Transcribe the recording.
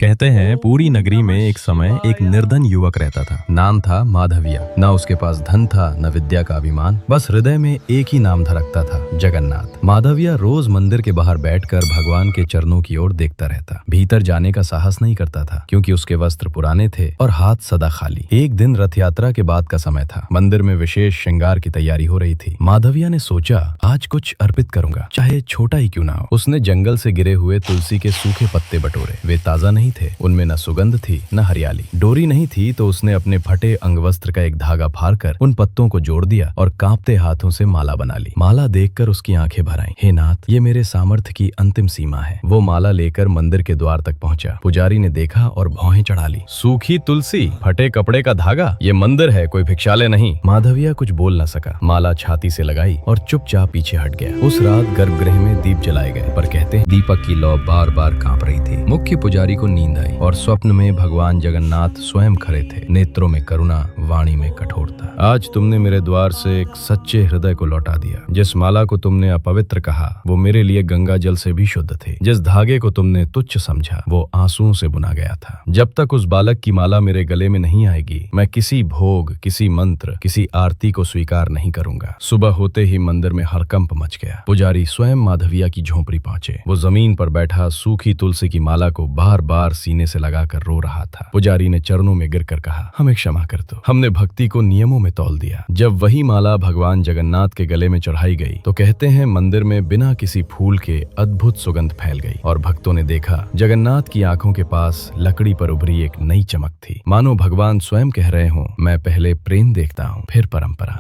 कहते हैं पूरी नगरी में एक समय एक निर्धन युवक रहता था। नाम था माधविया। ना उसके पास धन था न विद्या का अभिमान, बस हृदय में एक ही नाम धड़कता था, जगन्नाथ। माधविया रोज मंदिर के बाहर बैठकर भगवान के चरणों की ओर देखता रहता। भीतर जाने का साहस नहीं करता था क्योंकि उसके वस्त्र पुराने थे और हाथ सदा खाली। एक दिन रथ यात्रा के बाद का समय था। मंदिर में विशेष श्रृंगार की तैयारी हो रही थी। माधविया ने सोचा, आज कुछ अर्पित करूंगा, चाहे छोटा ही क्यों ना हो। उसने जंगल से गिरे हुए तुलसी के सूखे पत्ते बटोरे। वे ताजा नहीं थे, उनमें न सुगंध थी न हरियाली। डोरी नहीं थी तो उसने अपने फटे अंगवस्त्र का एक धागा फाड़कर उन पत्तों को जोड़ दिया और कांपते हाथों से माला बना ली। माला देखकर उसकी आंखें भर आईं। हे नाथ, ये मेरे सामर्थ्य की अंतिम सीमा है। वो माला लेकर मंदिर के द्वार तक पहुंचा। पुजारी ने देखा और भौहें चढ़ा ली। सूखी तुलसी, फटे कपड़े का धागा, ये मंदिर है, कोई भिक्षालय नहीं। माधविया कुछ बोल न सका। माला छाती से लगाई और चुपचाप पीछे हट गया। उस रात गर्भगृह में दीप जलाए गए, पर कहते हैं दीपक की लौ बार बार कांप रही थी। मुख्य पुजारी को नींद आई और स्वप्न में भगवान जगन्नाथ स्वयं खड़े थे, नेत्रों में करुणा, वाणी में कठोरता। आज तुमने मेरे द्वार से एक सच्चे हृदय को लौटा दिया। जिस माला को तुमने अपवित्र कहा वो मेरे लिए गंगा जल से भी शुद्ध थी। जिस धागे को तुमने तुच्छ समझा वो आंसुओं से बुना गया था। जब तक उस बालक की माला मेरे गले में नहीं आएगी, मैं किसी भोग, किसी मंत्र, किसी आरती को स्वीकार नहीं करूंगा। सुबह होते ही मंदिर में हड़कंप मच गया। पुजारी स्वयं माधविया की झोंपड़ी पहुंचे। वो जमीन पर बैठा सूखी तुलसी की माला को बार बार सीने से लगाकर रो रहा था। पुजारी ने चरणों में गिरकर कहा, हमें क्षमा कर दो, हमने भक्ति को नियमों में तौल दिया। जब वही माला भगवान जगन्नाथ के गले में चढ़ाई गई तो कहते हैं मंदिर में बिना किसी फूल के अद्भुत सुगंध फैल गई और भक्तों ने देखा जगन्नाथ की आंखों के पास लकड़ी पर उभरी एक नई चमक थी। मानो भगवान स्वयं कह रहे हों, मैं पहले प्रेम देखता हूँ, फिर परंपरा।